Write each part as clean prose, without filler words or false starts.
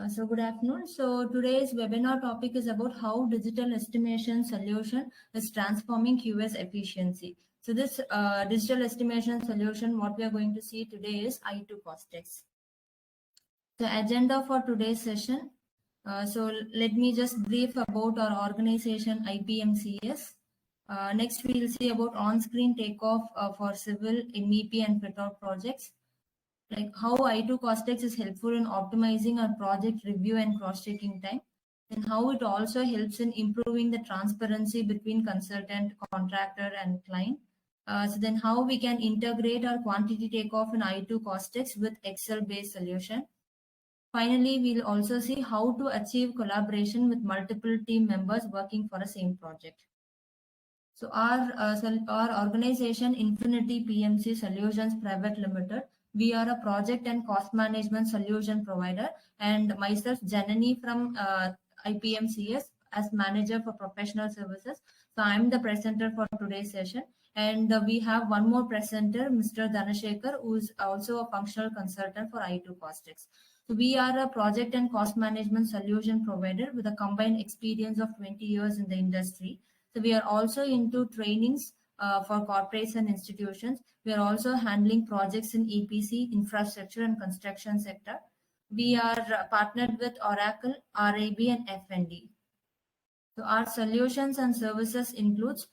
Good afternoon. So today's webinar topic is about how digital estimation solution is transforming QS efficiency. So this digital estimation solution, what we are going to see today is I2 Costex. The agenda for today's session. So let me just brief about our organization IPMCS. Next, we will see about on-screen takeoff for civil, MEP and fit-out projects. Like how I2 Costex is helpful in optimizing our project review and cross-checking time, and how it also helps in improving the transparency between consultant, contractor, and client. So then how we can integrate our quantity takeoff in I2 Costex with Excel-based solution. Finally, we'll also see how to achieve collaboration with multiple team members working for the same project. So our organization, Infinity PMC Solutions Private Limited, we are a project and cost management solution provider, and myself, Janani from IPMCS as manager for professional services. So I'm the presenter for today's session, and we have one more presenter, Mr. Dhanashekhar, who is also a functional consultant for I2 Costex. So we are a project and cost management solution provider with a combined experience of 20 years in the industry. So we are also into trainings for corporates and institutions. We are also handling projects in EPC, infrastructure and construction sector. We are partnered with Oracle, RAB and FND. So our solutions and services includes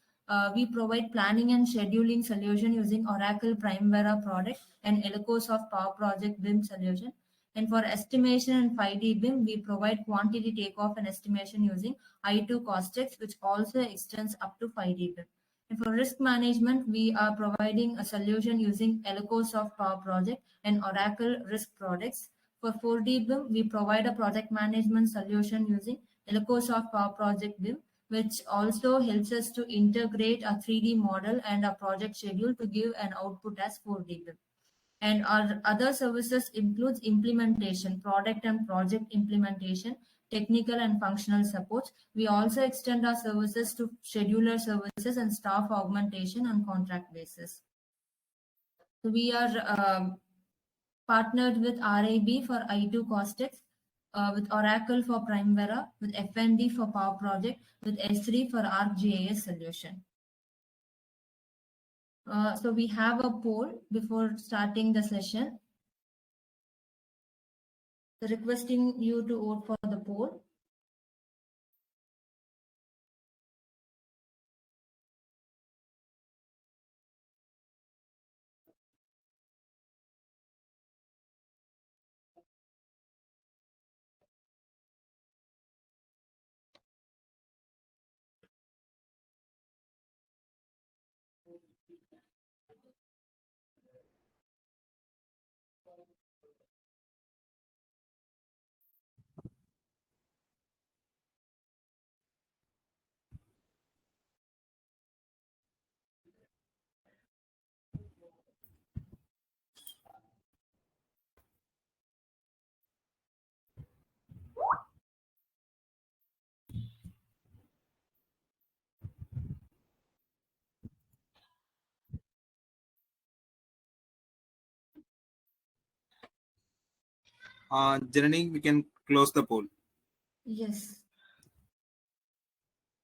we provide planning and scheduling solution using Oracle Primavera product and Elocosoft Power Project BIM solution. And for estimation and 5D BIM, we provide quantity takeoff and estimation using I2 Costex, which also extends up to 5D BIM. And for risk management, we are providing a solution using Elocosoft Power Project and Oracle Risk Products. For 4D BIM, we provide a project management solution using Elocosoft Power Project BIM, which also helps us to integrate a 3D model and a project schedule to give an output as 4D BIM. And our other services includes implementation, product and project implementation, technical and functional support. We also extend our services to scheduler services and staff augmentation on contract basis. So we are partnered with RAB for I2 Costex, with Oracle for Primavera, with FND for Power Project, with S3 for ArcGIS solution. So we have a poll before starting the session. So requesting you to vote for the poll. Janani, we can close the poll. Yes.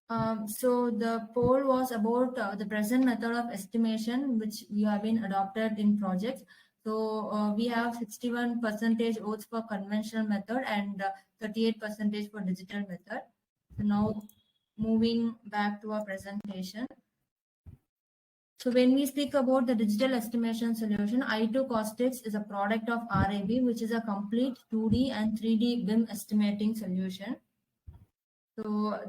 So the poll was about the present method of estimation, which we have been adopted in projects. So we have 61% votes for conventional method and 38% for digital method. So now moving back to our presentation. So when we speak about the digital estimation solution, I2 Costex is a product of RAB, which is a complete 2D and 3D BIM estimating solution. So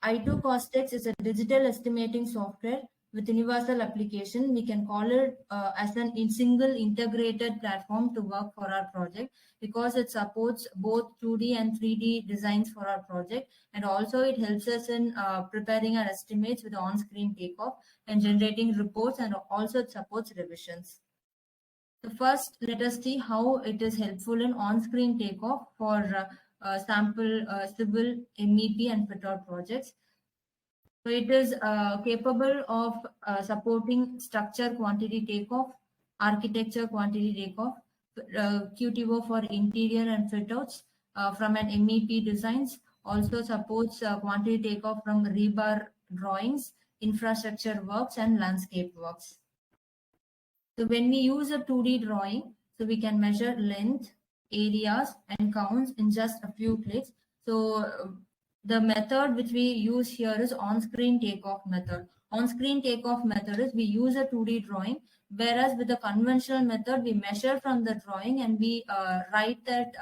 I2 Costex is a digital estimating software with universal application. We can call it as a single integrated platform to work for our project, because it supports both 2D and 3D designs for our project, and also it helps us in preparing our estimates with on-screen takeoff and generating reports, and also it supports revisions. So first, let us see how it is helpful in on-screen takeoff for sample civil, MEP and fit-out projects. So it is capable of supporting structure quantity takeoff, architecture quantity takeoff, QTO for interior and fit-outs, from an MEP designs, also supports quantity takeoff from rebar drawings, infrastructure works, and landscape works. So when we use a 2D drawing, so we can measure length, areas, and counts in just a few clicks. So the method which we use here is on-screen takeoff method. On-screen takeoff method is we use a 2D drawing, whereas with the conventional method, we measure from the drawing and we write that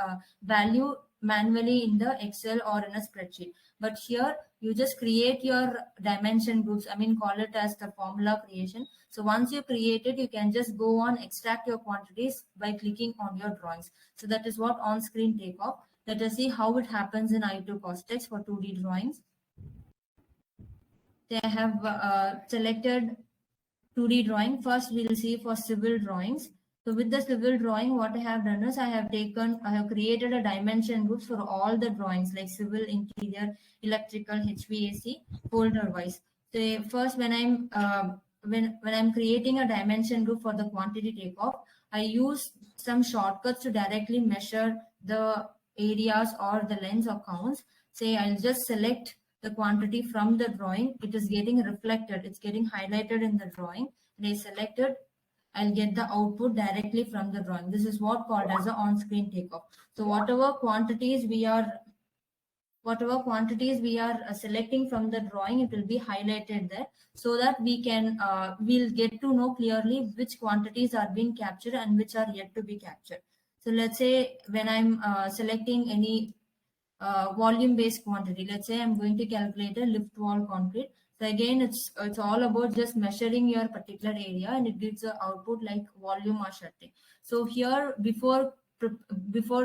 value manually in the Excel or in a spreadsheet. But here you just create your dimension groups. I mean, call it as the formula creation. So once you create it, you can just go on extract your quantities by clicking on your drawings. So that is what on-screen takeoff. Let us see how it happens in i2 Costex for 2D drawings. So I have selected 2D drawing. First, we'll see for civil drawings. So with the civil drawing, what I have done is I have created a dimension groups for all the drawings like civil, interior, electrical, HVAC, folder wise. So first, when I'm creating a dimension group for the quantity takeoff, I use some shortcuts to directly measure the areas or the lengths or counts. Say I'll just select the quantity from the drawing. It is getting reflected. It's getting highlighted in the drawing. And I selected, I'll get the output directly from the drawing. This is what called as a on-screen takeoff. So whatever quantities we are selecting from the drawing, it will be highlighted there so that we can we'll get to know clearly which quantities are being captured and which are yet to be captured. So let's say when I'm selecting any volume based quantity, let's say I'm going to calculate a lift wall concrete. So again, it's all about just measuring your particular area and it gives the output like volume or shutting. So here before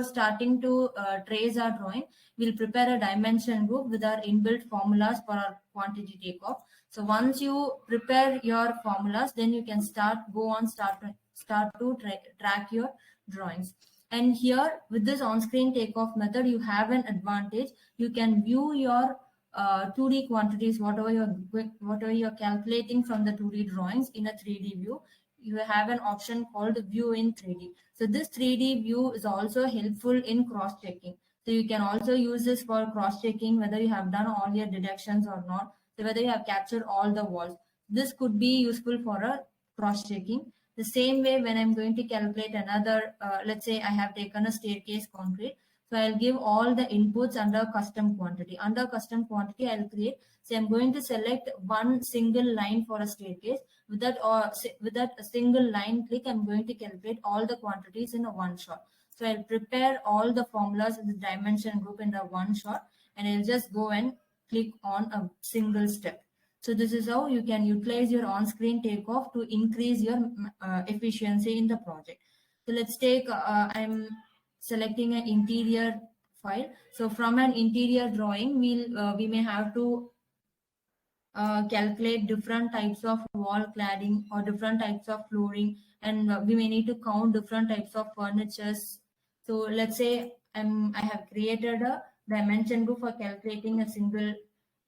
starting to trace our drawing, we'll prepare a dimension group with our inbuilt formulas for our quantity takeoff. So once you prepare your formulas, then you can start to track your drawings. And here with this on-screen takeoff method, you have an advantage. You can view your 2D quantities, whatever you're calculating from the 2D drawings in a 3D view. You have an option called view in 3D. So this 3D view is also helpful in cross-checking. So you can also use this for cross-checking whether you have done all your deductions or not. So whether you have captured all the walls. This could be useful for a cross-checking. The same way when I'm going to calculate another, let's say I have taken a staircase concrete. So I'll give all the inputs under custom quantity. Under custom quantity, I'll create. So I'm going to select one single line for a staircase. With that a single line click, I'm going to calculate all the quantities in a one shot. So I'll prepare all the formulas in the dimension group in a one shot, and I'll just go and click on a single step. So this is how you can utilize your on-screen takeoff to increase your efficiency in the project. So let's take, I'm selecting an interior file. So from an interior drawing, we may have to calculate different types of wall cladding or different types of flooring, and we may need to count different types of furnitures. So let's say I have created a dimension group for calculating a single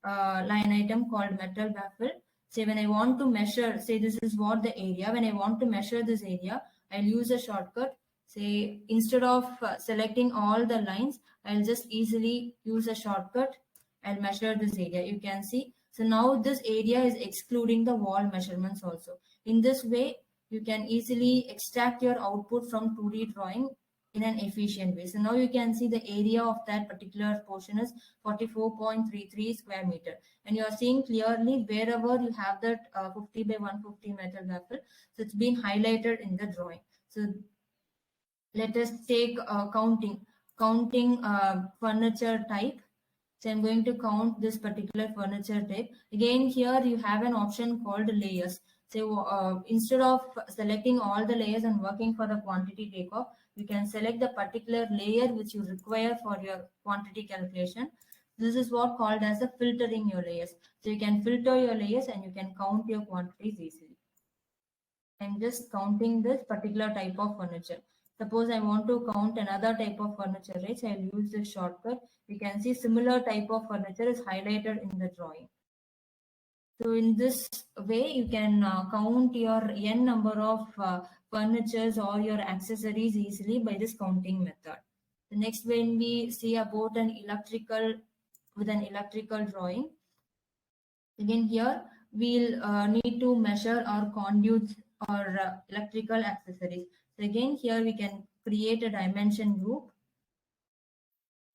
line item called metal baffle. Say when I want to measure, say this is what the area, when I want to measure this area, I'll use a shortcut. Say instead of selecting all the lines, I'll just easily use a shortcut. I'll measure this area. You can see. So now this area is excluding the wall measurements also. In this way, you can easily extract your output from 2D drawing in an efficient way. So now you can see the area of that particular portion is 44.33 square meter. And you are seeing clearly wherever you have that 50 by 150 metal baffle. So it's been highlighted in the drawing. So let us take counting furniture type. So I'm going to count this particular furniture type. Again, here you have an option called layers. So instead of selecting all the layers and working for the quantity takeoff, you can select the particular layer which you require for your quantity calculation. This is what called as a filtering your layers. So you can filter your layers and you can count your quantities easily. I'm just counting this particular type of furniture. Suppose I want to count another type of furniture, right? So I'll use this shortcut. You can see similar type of furniture is highlighted in the drawing. So in this way, you can count your n number of furnitures or your accessories easily by this counting method. The next, when we see about an electrical drawing, again here we'll need to measure our conduits or electrical accessories. So again here we can create a dimension group.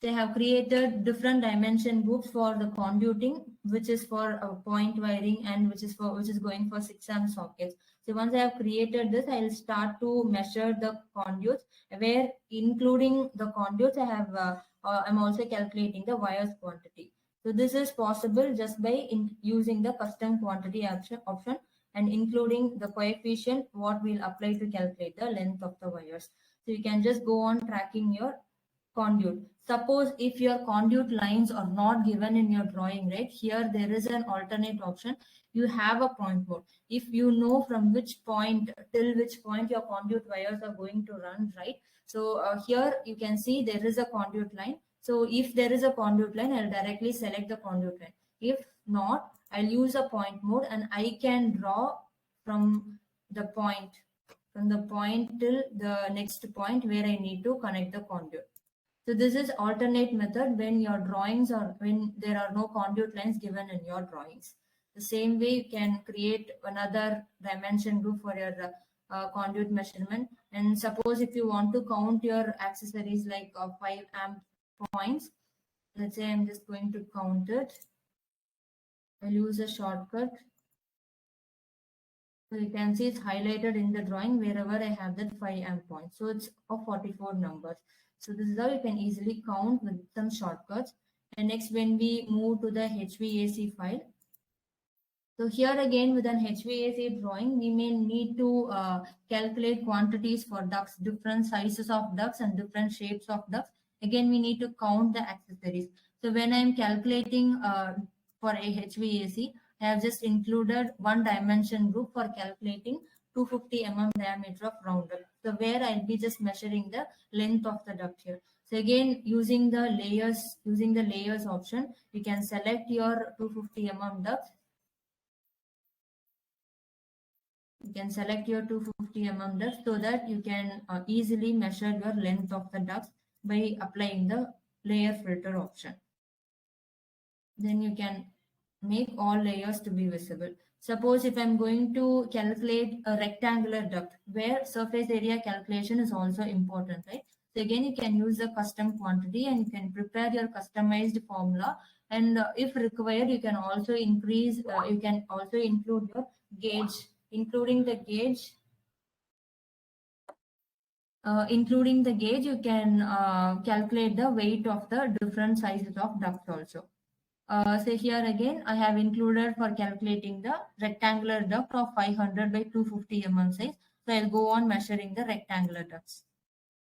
They have created different dimension groups for the conduiting, which is for point wiring and which is going for 6 amp sockets. So once I have created this, I'll start to measure the conduits, where including the conduits I'm also calculating the wires quantity. So this is possible just by using the custom quantity option and including the coefficient what we'll apply to calculate the length of the wires. So you can just go on tracking your conduit. Suppose if your conduit lines are not given in your drawing, right? Here there is an alternate option. You have a point mode. If you know from which point till which point your conduit wires are going to run, right? So here you can see there is a conduit line. So if there is a conduit line, I'll directly select the conduit line. If not, I'll use a point mode and I can draw from the point till the next point where I need to connect the conduit. So this is alternate method when your drawings or when there are no conduit lines given in your drawings. The same way you can create another dimension group for your conduit measurement. And suppose if you want to count your accessories like 5 amp points, let's say I'm just going to count it. I'll use a shortcut. So you can see it's highlighted in the drawing wherever I have that 5 amp points. So it's of 44 numbers. So this is how you can easily count with some shortcuts. And next, when we move to the HVAC file. So here again with an HVAC drawing, we may need to calculate quantities for ducts, different sizes of ducts and different shapes of ducts. Again, we need to count the accessories. So when I'm calculating for a HVAC, I have just included one dimension group for calculating 250 mm diameter of rounded. So where I'll be just measuring the length of the duct here. So again, using the layers option, you can select your 250 mm ducts. You can select your 250 mm ducts so that you can easily measure your length of the ducts by applying the layer filter option. Then you can make all layers to be visible. Suppose if I'm going to calculate a rectangular duct where surface area calculation is also important, right? So again, you can use the custom quantity and you can prepare your customized formula. And if required, you can also include your gauge, including the gauge. You can calculate the weight of the different sizes of ducts also. So here again, I have included for calculating the rectangular duct of 500 by 250 mm size. So I'll go on measuring the rectangular ducts.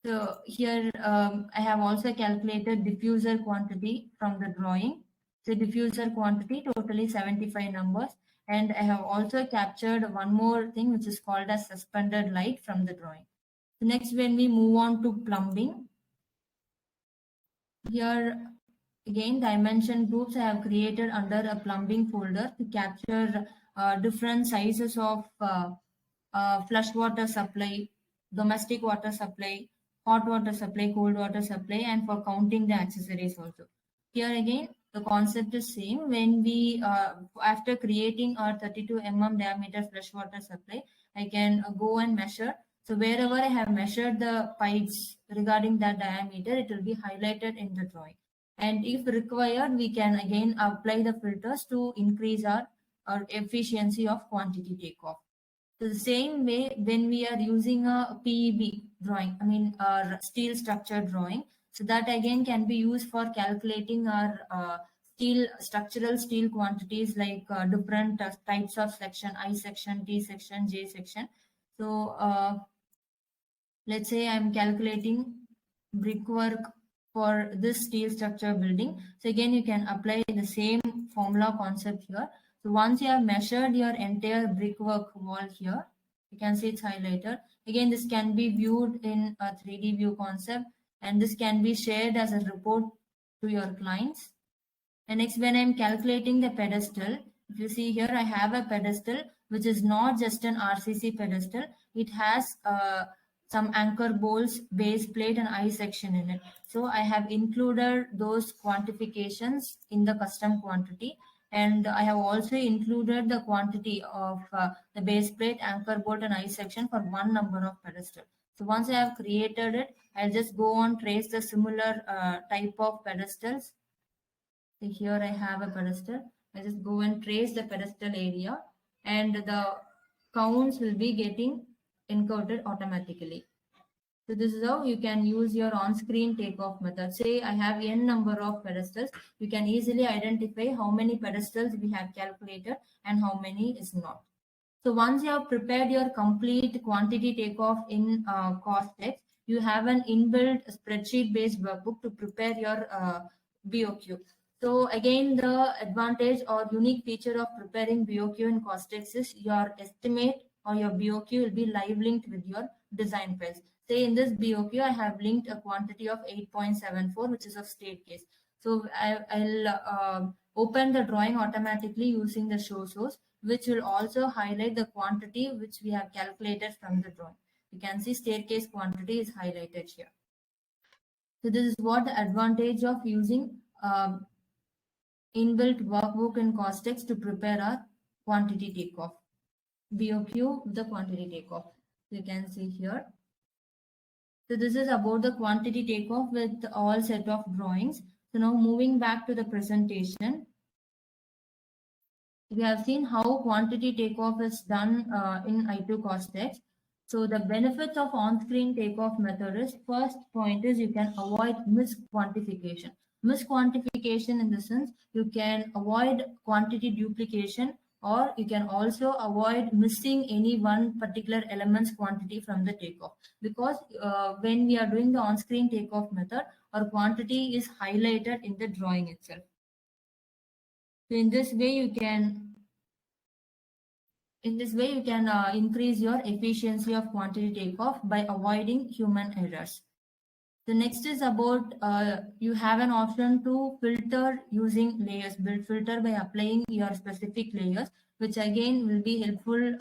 So here I have also calculated diffuser quantity from the drawing. So diffuser quantity totally 75 numbers. And I have also captured one more thing which is called as suspended light from the drawing. So next, when we move on to plumbing, here again, dimension groups I have created under a plumbing folder to capture different sizes of flush water supply, domestic water supply, hot water supply, cold water supply, and for counting the accessories also. Here again, the concept is same. When we, after creating our 32 mm diameter flush water supply, I can go and measure. So wherever I have measured the pipes regarding that diameter, it will be highlighted in the drawing. And if required, we can again apply the filters to increase our efficiency of quantity takeoff. So the same way, when we are using a PEB drawing, our steel structure drawing, so that again can be used for calculating our structural steel quantities like different types of section, I section, T section, J section. So let's say I'm calculating brickwork for this steel structure building. So again, you can apply the same formula concept here. So once you have measured your entire brickwork wall here, you can see it's highlighted. Again, this can be viewed in a 3D view concept, and this can be shared as a report to your clients. And next, when I'm calculating the pedestal, if you see here, I have a pedestal which is not just an RCC pedestal. It has some anchor bolts, base plate, and eye section in it. So I have included those quantifications in the custom quantity, and I have also included the quantity of the base plate, anchor bolt, and eye section for one number of pedestal. So once I have created it, I'll just go on trace the similar type of pedestals. So here I have a pedestal. I just go and trace the pedestal area, and the counts will be getting encoded automatically. So this is how you can use your on-screen takeoff method. Say I have n number of pedestals, you can easily identify how many pedestals we have calculated and how many is not. So once you have prepared your complete quantity takeoff in Costex, you have an inbuilt spreadsheet-based workbook to prepare your BOQ. So again, the advantage or unique feature of preparing BOQ in Costex is your estimate or your BOQ will be live linked with your design files. Say in this BOQ, I have linked a quantity of 8.74, which is of state case. So I'll open the drawing automatically using the show source, which will also highlight the quantity which we have calculated from the drawing. You can see staircase quantity is highlighted here. So this is what the advantage of using inbuilt workbook in Costex to prepare our quantity takeoff. BOQ with the quantity takeoff. You can see here. So this is about the quantity takeoff with all set of drawings. So now moving back to the presentation, we have seen how quantity takeoff is done in i2 Costex. So the benefits of on-screen takeoff method is, first point is you can avoid misquantification. Misquantification in the sense you can avoid quantity duplication, or you can also avoid missing any one particular element's quantity from the takeoff. Because when we are doing the on-screen takeoff method, our quantity is highlighted in the drawing itself. So in this way you can increase your efficiency of quantity takeoff by avoiding human errors. The next is about you have an option to filter using layers, build filter by applying your specific layers, which again will be helpful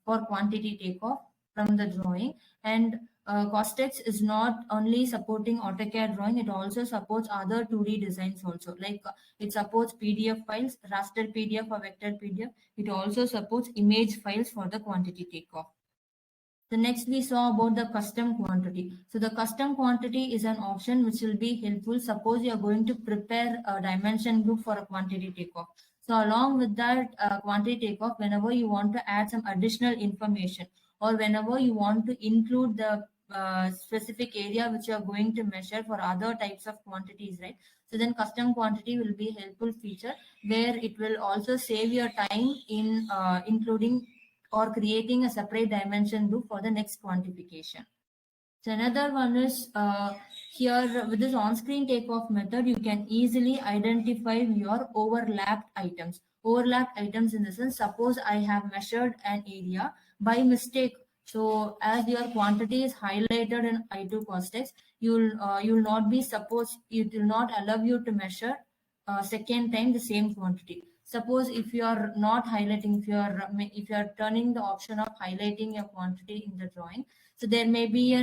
for quantity takeoff from the drawing. And Costex is not only supporting AutoCAD drawing, it also supports other 2D designs also. Like it supports PDF files, raster PDF or vector PDF. It also supports image files for the quantity takeoff. The next we saw about the custom quantity. So the custom quantity is an option which will be helpful. Suppose you are going to prepare a dimension group for a quantity takeoff. So along with that quantity takeoff, whenever you want to add some additional information, or whenever you want to include the specific area which you are going to measure for other types of quantities, right? So then custom quantity will be a helpful feature where it will also save your time in including or creating a separate dimension group for the next quantification. So another one is here with this on-screen takeoff method, you can easily identify your overlapped items. Overlapped items in the sense, suppose I have measured an area by mistake. So as your quantity is highlighted in i2 Costex, you'll not be supposed, it will not allow you to measure second time the same quantity. Suppose if you are not highlighting, if you are turning the option of highlighting your quantity in the drawing, so there may be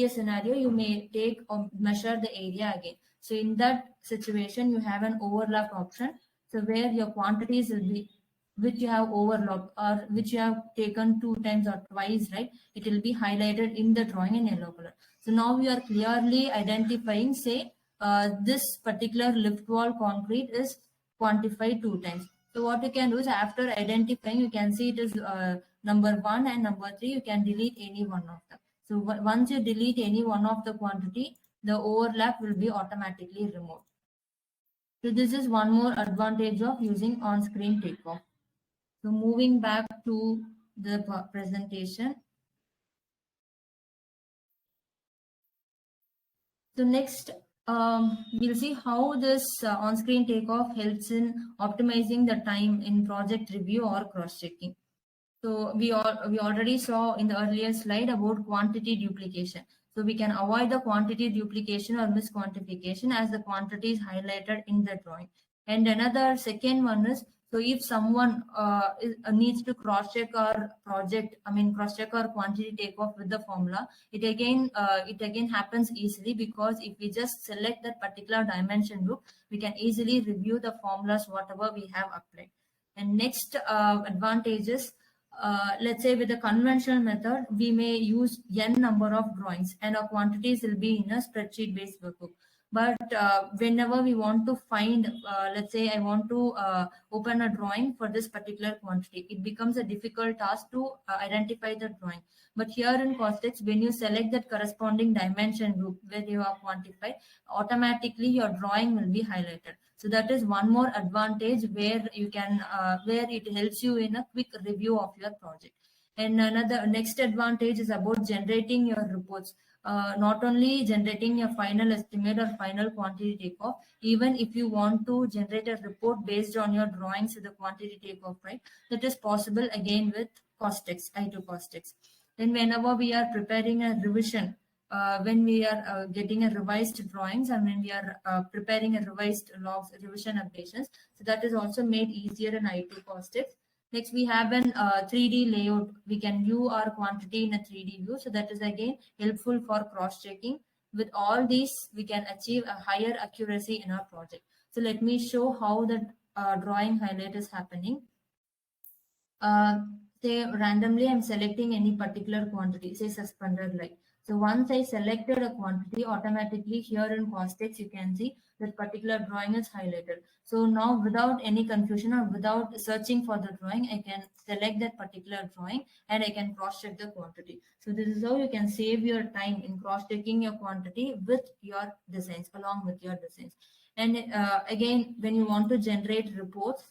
a scenario you may take or measure the area again. So in that situation, you have an overlap option. So where your quantities will be which you have overlapped or which you have taken 2 times or twice, right? It will be highlighted in the drawing in yellow color. So now we are clearly identifying, say, this particular lift wall concrete is quantified 2 times. So what you can do is after identifying, you can see it is number 1 and number 3, you can delete any one of them. So once you delete any one of the quantity, the overlap will be automatically removed. So this is one more advantage of using on-screen takeoff. So moving back to the presentation. So next, we'll see how this on-screen takeoff helps in optimizing the time in project review or cross-checking. So we already saw in the earlier slide about quantity duplication. So we can avoid the quantity duplication or misquantification as the quantity is highlighted in the drawing. And another second one is, so if someone needs to cross-check our project, cross-check our quantity takeoff with the formula, it again happens easily, because if we just select that particular dimension group, we can easily review the formulas, whatever we have applied. And next advantage is, let's say with the conventional method, we may use n number of drawings and our quantities will be in a spreadsheet based workbook. But whenever we want to find, let's say I want to open a drawing for this particular quantity, it becomes a difficult task to identify the drawing. But here in Costex, when you select that corresponding dimension group where you have quantified, automatically your drawing will be highlighted. So that is one more advantage where you can, where it helps you in a quick review of your project. And another next advantage is about generating your reports. Not only generating a final estimate or final quantity takeoff, even if you want to generate a report based on your drawings with the quantity takeoff, right? That is possible again with Costex, i2 Costex. Then whenever we are preparing a revision, when we are getting a revised drawings and when we are preparing a revised logs, revision updations, so that is also made easier in i2 Costex. Next, we have an 3D layout. We can view our quantity in a 3D view. So that is again helpful for cross-checking. With all these, we can achieve a higher accuracy in our project. So let me show how the drawing highlight is happening. Say randomly, I'm selecting any particular quantity, say suspended light. So once I selected a quantity, automatically here in Costex, you can see that particular drawing is highlighted. So now without any confusion or without searching for the drawing, I can select that particular drawing and I can cross-check the quantity. So this is how you can save your time in cross-checking your quantity with your designs, along with your designs. And again, when you want to generate reports,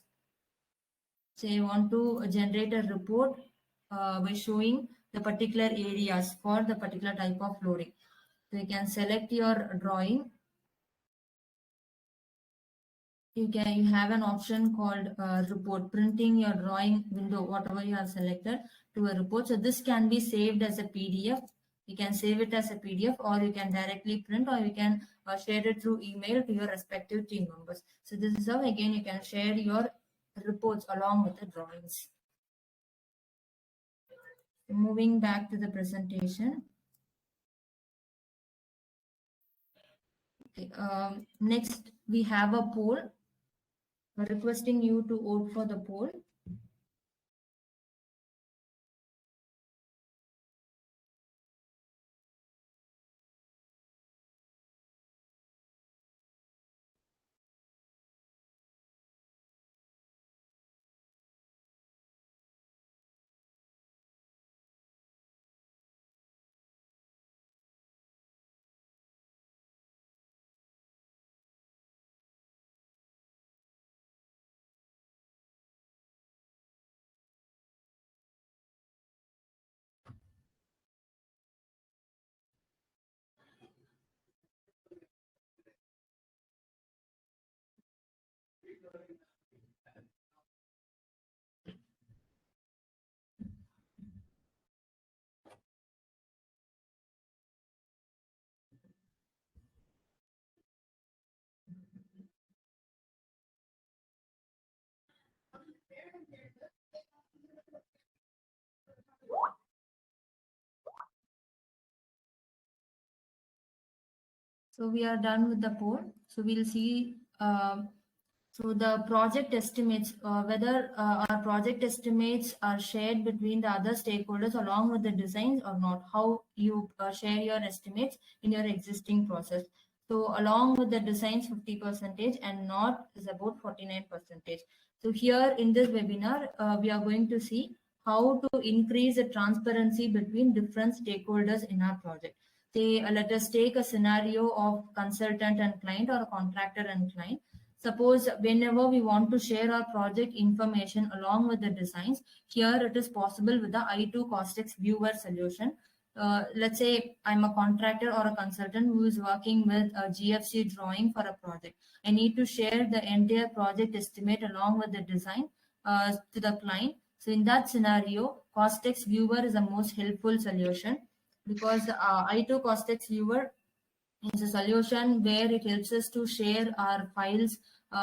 say you want to generate a report by showing the particular areas for the particular type of loading. So you can select your drawing. You have an option called report, printing your drawing window, whatever you have selected, to a report. So this can be saved as a PDF. You can save it as a PDF, or you can directly print, or you can share it through email to your respective team members. So this is how again you can share your reports along with the drawings. Moving back to the presentation. Okay, next we have a poll. We're requesting you to vote for the poll. So we are done with the poll. So we'll see. So the project estimates, whether our project estimates are shared between the other stakeholders along with the designs or not, how you share your estimates in your existing process. So along with the designs 50% and not is about 49%. So here in this webinar, we are going to see how to increase the transparency between different stakeholders in our project. Say, let us take a scenario of consultant and client or contractor and client. Suppose whenever we want to share our project information along with the designs, here it is possible with the i2 Costex viewer solution. Let's say I'm a contractor or a consultant who is working with a GFC drawing for a project. I need to share the entire project estimate along with the design to the client. So in that scenario, Costex viewer is the most helpful solution, because i2 Costex viewer It's a solution where it helps us to share our files,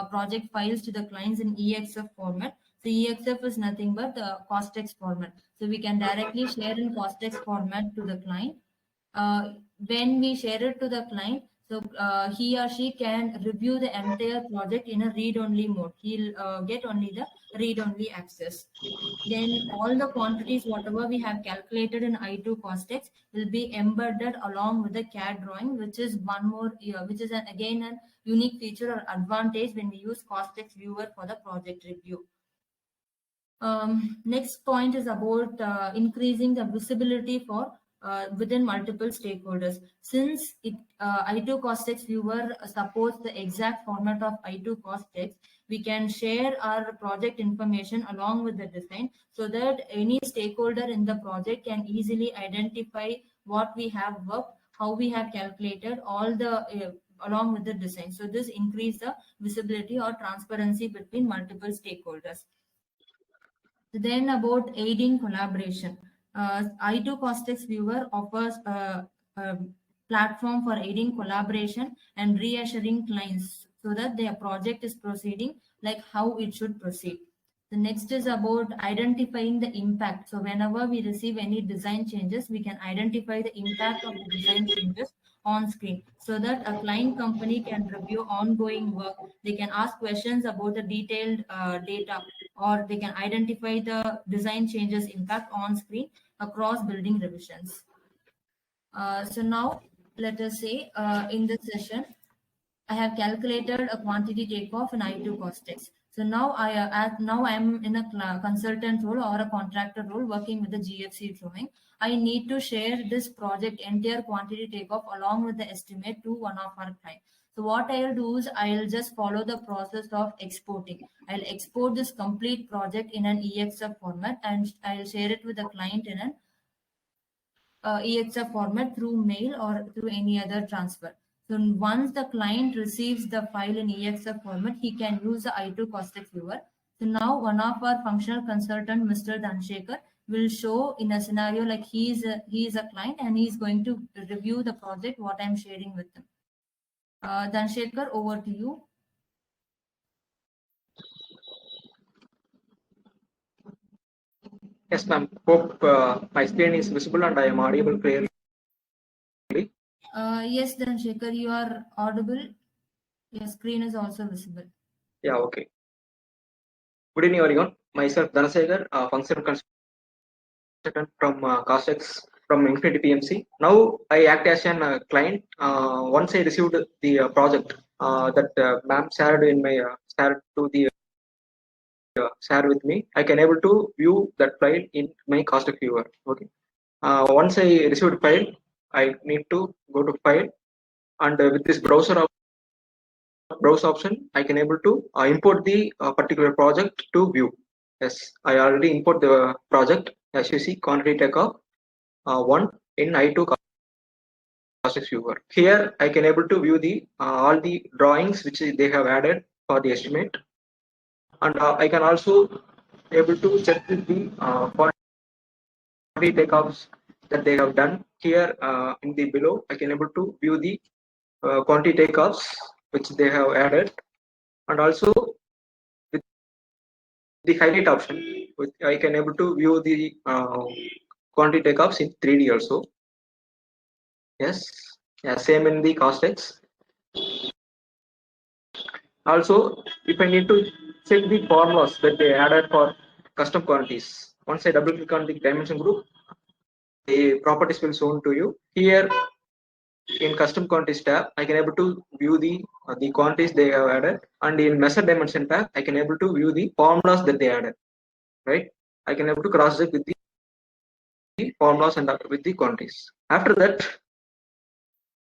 project files to the clients in EXF format. So EXF is nothing but the COSTEX format. So we can directly share in COSTEX format to the client. When we share it to the client, so he or she can review the entire project in a read-only mode. He'll get only the read-only access. Then all the quantities, whatever we have calculated in I2 COSTEX, will be embedded along with the CAD drawing, which is one more, which is again a unique feature or advantage when we use COSTEX viewer for the project review. Next point is about increasing the visibility for within multiple stakeholders. Since I2 COSTEX viewer supports the exact format of I2 COSTEX, we can share our project information along with the design so that any stakeholder in the project can easily identify what we have worked, how we have calculated, all the along with the design. So this increase the visibility or transparency between multiple stakeholders. Then about aiding collaboration. I2 COSTEX Viewer offers a platform for aiding collaboration and reassuring clients so that their project is proceeding like how it should proceed. The next is about identifying the impact. So whenever we receive any design changes, we can identify the impact of the design changes on screen so that a client company can review ongoing work. They can ask questions about the detailed data, or they can identify the design changes impact on screen across building revisions. So now let us say in this session, I have calculated a quantity takeoff in I2 COSTEX. So now I am in a consultant role or a contractor role working with the GFC drawing. I need to share this project entire quantity takeoff along with the estimate to one of our clients. So what I'll do is I'll just follow the process of exporting. I'll export this complete project in an EXF format and I'll share it with the client in an EXF format through mail or through any other transfer. So once the client receives the file in EXF format, he can use the I2 COSTEX viewer. So now one of our functional consultant, Mr. Dhansekhar, will show in a scenario like he is a client and he is going to review the project, what I'm sharing with him. Dhansekhar, over to you. Yes, ma'am. Hope my screen is visible and I am audible clearly. Yes, Dhansekhar, you are audible. Your screen is also visible. Yeah, okay. Good evening, everyone. Myself, Dhansekhar, functional consultant from COSTEX from Infinity PMC. Now I act as a client. Once I received the project that ma'am shared in my shared to the share with me, I can able to view that file in my COSTEX viewer. Okay. Once I received file, I need to go to file, and with this browse option, I can able to import the particular project to view. Yes, I already import the project. As you see, quantity takeoff 1 in I2 COSTEX viewer. Here I can able to view the all the drawings which they have added for the estimate, and I can also able to check with the quantity takeoffs that they have done. Here in the below, I can able to view the quantity takeoffs which they have added, and also with the highlight option, I can able to view the quantity takeoffs in 3D also. Yes, yeah, same in the COSTEX. Also, if I need to check the formulas that they added for custom quantities, once I double click on the dimension group, the properties will shown to you. Here in custom quantities tab, I can able to view the quantities they have added, and in measure dimension tab, I can able to view the formulas that they added. Right, I can able to cross check with the formulas and with the quantities. After that,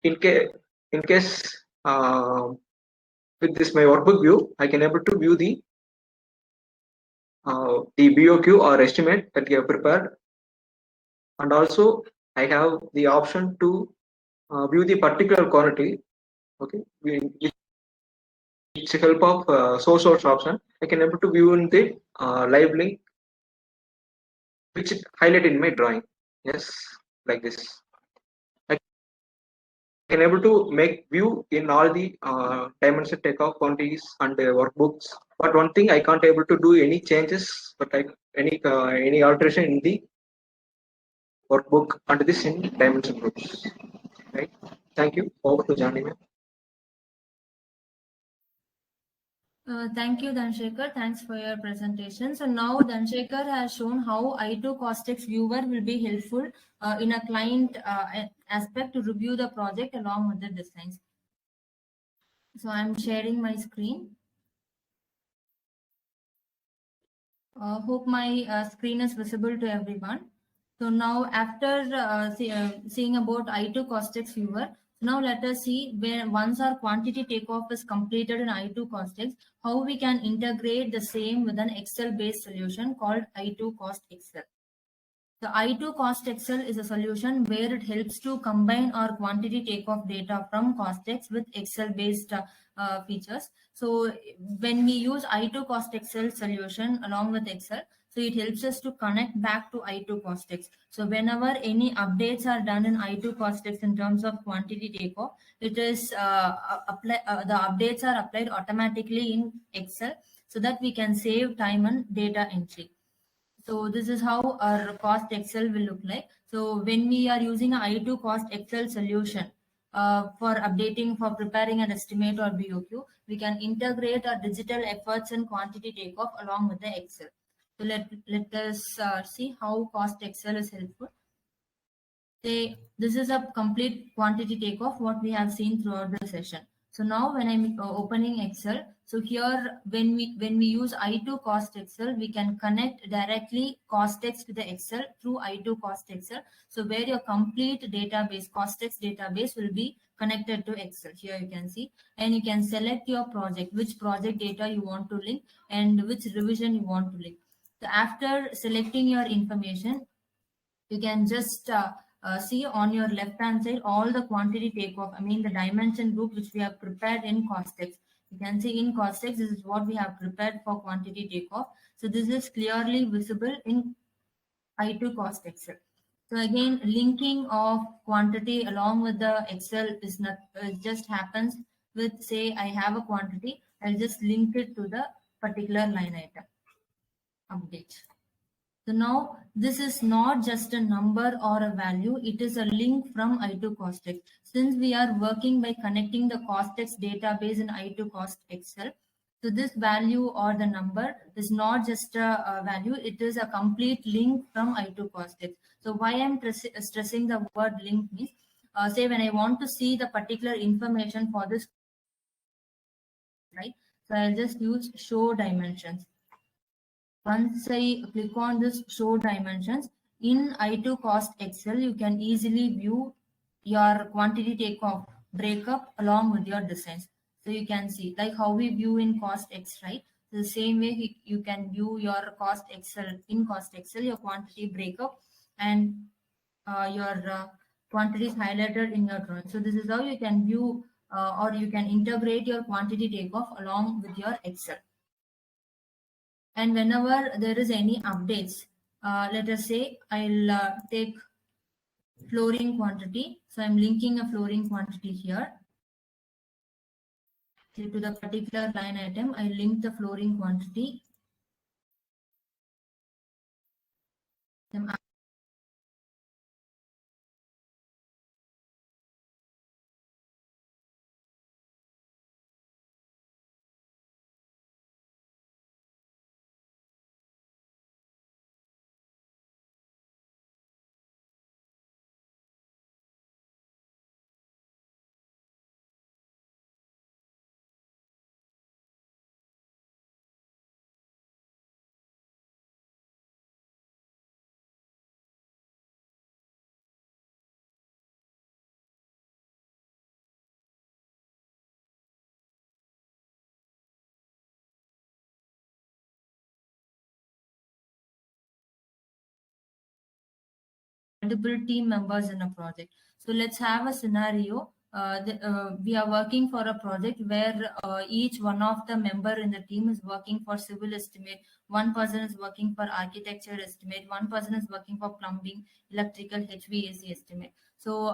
in case with this my workbook view, I can able to view the BOQ or estimate that you have prepared, and also I have the option to view the particular quantity. Okay, with the help of source option, I can able to view in the live link which is highlighted in my drawing. Yes, like this. I can able to make view in all the dimension takeoff quantities and workbooks. But one thing I can't able to do any changes, but like any alteration in the workbook and this in dimension groups. Right. Thank you. Over to Janani. Thank you, Dhanshekar. Thanks for your presentation. So now Dhanshekar has shown how I2 Costex Viewer will be helpful in a client aspect to review the project along with the designs. So I'm sharing my screen. Hope my screen is visible to everyone. So now after seeing about I2 Costex Viewer, now let us see where once our quantity takeoff is completed in I2 Costex, how we can integrate the same with an Excel-based solution called I2 Cost Excel. The I2 Cost Excel is a solution where it helps to combine our quantity takeoff data from Costex with Excel-based features. So when we use I2 Cost Excel solution along with Excel, so it helps us to connect back to I2 Costex. So whenever any updates are done in I2 Costex in terms of quantity takeoff, it is the updates are applied automatically in Excel so that we can save time and data entry. So this is how our cost Excel will look like. So when we are using a I2 cost Excel solution for updating, for preparing an estimate or BOQ, we can integrate our digital efforts and quantity takeoff along with the Excel. So let us see how cost Excel is helpful. This is a complete quantity takeoff, what we have seen throughout the session. So now when I'm opening Excel, so here when we use I2 Cost Excel, we can connect directly Costex to the Excel through I2 Cost Excel. So where your complete database, Costex database will be connected to Excel. Here you can see, and you can select your project, which project data you want to link and which revision you want to link. So after selecting your information, you can just see on your left hand side all the quantity takeoff, I mean the dimension group which we have prepared in Costex. You can see in Costex, this is what we have prepared for quantity takeoff. So this is clearly visible in I2 Cost Excel. So again, linking of quantity along with the Excel is not just happens with, say I have a quantity, I'll just link it to the particular line item. Update. So now this is not just a number or a value, it is a link from I2 Costex. Since we are working by connecting the Costex database in I2 Cost Excel, so this value or the number is not just a value, it is a complete link from I2 Costex. So why I'm stressing the word link means, say when I want to see the particular information for this, right? So I'll just use show dimensions. Once I click on this show dimensions, in I2 Cost Excel, you can easily view your quantity takeoff breakup along with your designs. So you can see like how we view in Cost X, right? The same way you can view your Cost Excel in Cost Excel, your quantity breakup and your quantities highlighted in your drawing. So this is how you can view or you can integrate your quantity takeoff along with your Excel. And whenever there is any updates, let us say I'll take flooring quantity. So I'm linking a flooring quantity here. So to the particular line item, I link the flooring quantity. Multiple team members in a project. So let's have a scenario. We are working for a project where each one of the member in the team is working for civil estimate. One person is working for architecture estimate. One person is working for plumbing, electrical, HVAC estimate. So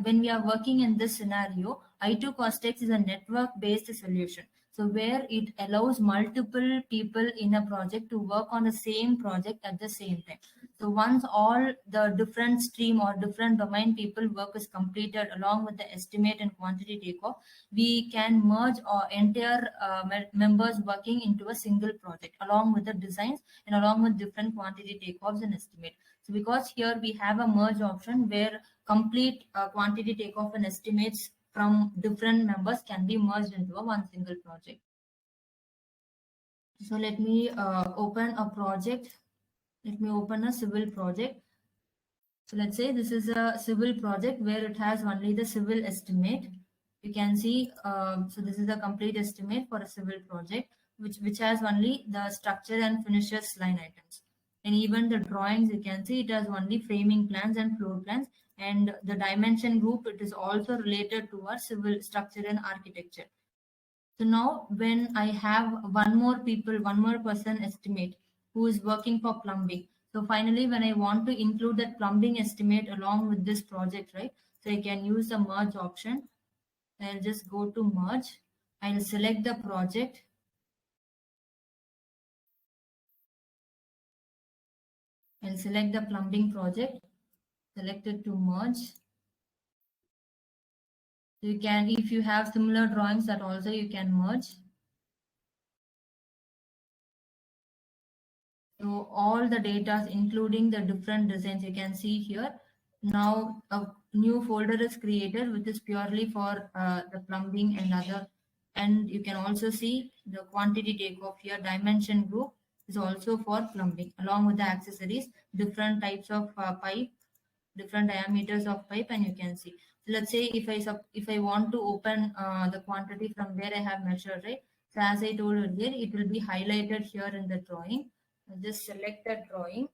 when we are working in this scenario, I2 Costex is a network-based solution. So where it allows multiple people in a project to work on the same project at the same time. So once all the different stream or different domain people work is completed along with the estimate and quantity takeoff, we can merge our entire members working into a single project along with the designs and along with different quantity takeoffs and estimate. So because here we have a merge option where complete quantity takeoff and estimates from different members can be merged into a one single project. So let me open a project. Let me open a civil project. So let's say this is a civil project where it has only the civil estimate. You can see, so this is a complete estimate for a civil project, which has only the structure and finishes line items. And even the drawings, you can see it has only framing plans and floor plans. And the dimension group, it is also related to our civil structure and architecture. So now when I have one more person estimate who is working for plumbing. So finally, when I want to include that plumbing estimate along with this project, right? So I can use the merge option. I'll just go to merge. I'll select the project. I'll select the plumbing project, select it to merge. So you can, if you have similar drawings, that also you can merge. So all the data, including the different designs, you can see here. Now a new folder is created, which is purely for the plumbing and other. And you can also see the quantity takeoff here. Dimension group is also for plumbing, along with the accessories, different types of pipe, different diameters of pipe, and you can see. So let's say if I want to open the quantity from where I have measured, right? So as I told earlier, it will be highlighted here in the drawing. I'll just select that drawing.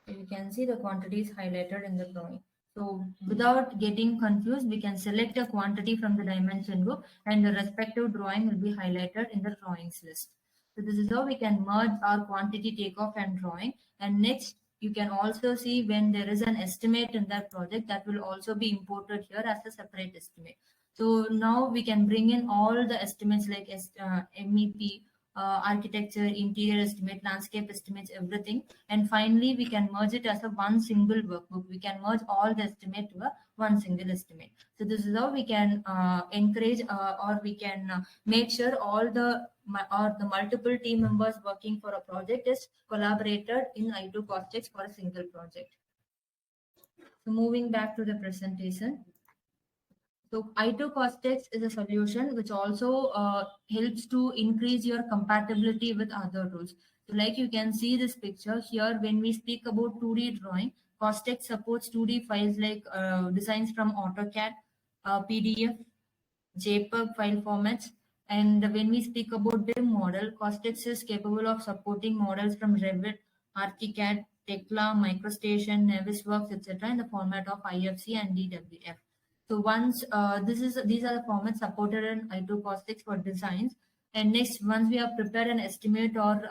You can see the quantity is highlighted in the drawing. So without getting confused, we can select a quantity from the dimension group and the respective drawing will be highlighted in the drawings list. So this is how we can merge our quantity takeoff and drawing. And next, you can also see when there is an estimate in that project that will also be imported here as a separate estimate. So now we can bring in all the estimates like MEP, architecture, interior estimate, landscape estimates, everything. And finally, we can merge it as a one single workbook. We can merge all the estimate to a one single estimate. So this is how we can encourage or we can make sure all the multiple team members working for a project is collaborated in I2 Costex for a single project. So moving back to the presentation. So I2 Costex is a solution which also helps to increase your compatibility with other tools. So like you can see this picture here, when we speak about 2D drawing, Costex supports 2D files like designs from AutoCAD, PDF, JPEG file formats. And when we speak about BIM model, Costex is capable of supporting models from Revit, ArchiCAD, Tekla, MicroStation, Navisworks, etc. in the format of IFC and DWF. So once these are the formats supported in I2 Costex for designs. And next, once we have prepared an estimate or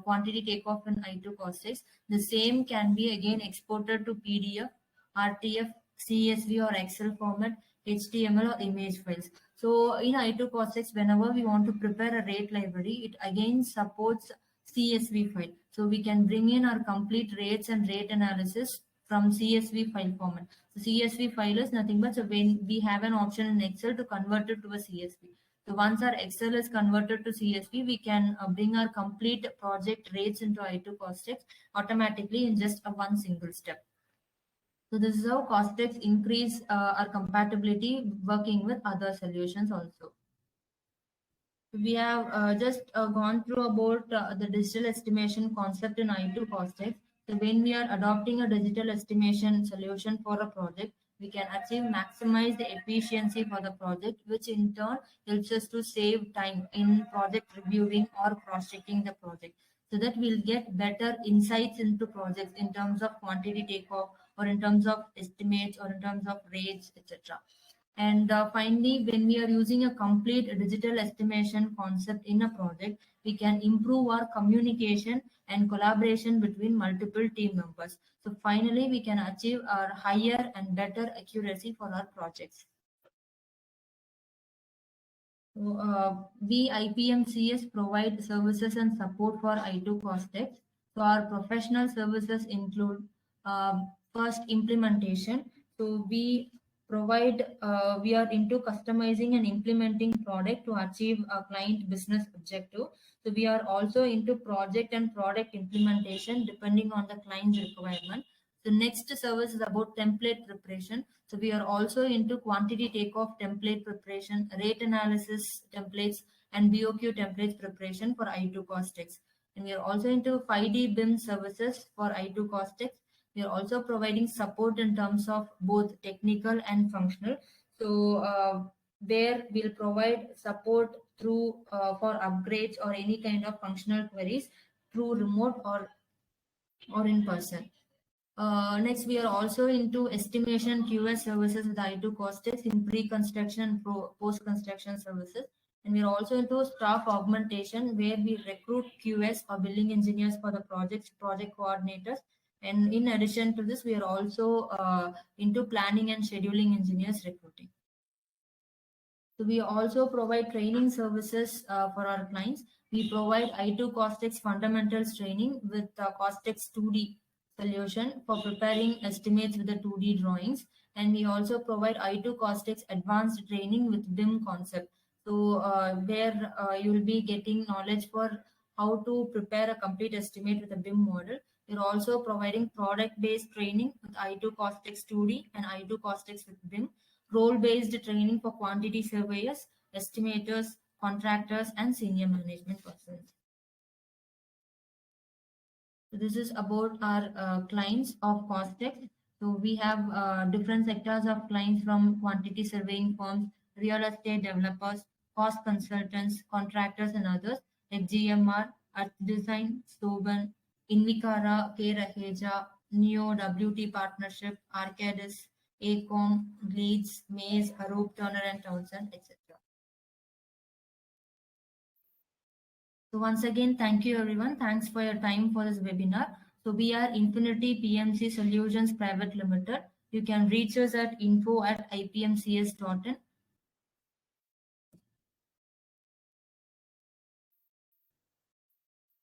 quantity takeoff in I2 Costex, the same can be again exported to PDF, RTF, CSV or Excel format, HTML or image files. So in I2 Costex, whenever we want to prepare a rate library, it again supports CSV file. So we can bring in our complete rates and rate analysis from CSV file format. So CSV file is nothing but, so when we have an option in Excel to convert it to a CSV. So once our Excel is converted to CSV, we can bring our complete project rates into I2 Costex automatically in just a one single step. So this is how Costex increase our compatibility working with other solutions also. We have just gone through about the digital estimation concept in I2 Costex. So when we are adopting a digital estimation solution for a project, we can achieve maximize the efficiency for the project, which in turn helps us to save time in project reviewing or cross-checking the project, so that we'll get better insights into projects in terms of quantity takeoff or in terms of estimates or in terms of rates, etc. And finally, when we are using a complete digital estimation concept in a project, we can improve our communication and collaboration between multiple team members. So finally, we can achieve our higher and better accuracy for our projects. So, we IPMCS provide services and support for I2 Costex. So our professional services include first implementation. So we are into customizing and implementing product to achieve a client business objective. So we are also into project and product implementation depending on the client's requirement. The next service is about template preparation. So we are also into quantity takeoff template preparation, rate analysis templates, and BOQ templates preparation for I2 Costex. And we are also into 5D BIM services for I2 Costex. We are also providing support in terms of both technical and functional. So there we'll provide support through for upgrades or any kind of functional queries through remote or in person. Next, we are also into estimation QS services with I2 Costex in pre-construction and post-construction services. And we are also into staff augmentation where we recruit QS or building engineers for the project coordinators. And in addition to this, we are also into planning and scheduling engineers recruiting. So we also provide training services for our clients. We provide I2 Costex fundamentals training with Costex 2D solution for preparing estimates with the 2D drawings. And we also provide I2 Costex advanced training with BIM concept. So where you will be getting knowledge for how to prepare a complete estimate with a BIM model. We're also providing product-based training with I2 Costex 2D and I2 Costex with BIM, role-based training for quantity surveyors, estimators, contractors, and senior management persons. So this is about our clients of Costex. So we have different sectors of clients from quantity surveying firms, real estate developers, cost consultants, contractors, and others like GMR, Earth Design, Stoban, Invicara, K. Raheja, Neo, WT Partnership, Arcadis, ACOM, Leeds, Maze, Arup, Turner and Townsend, etc. So once again, thank you everyone. Thanks for your time for this webinar. So we are Infinity PMC Solutions Private Limited. You can reach us at info@ipmcs.in.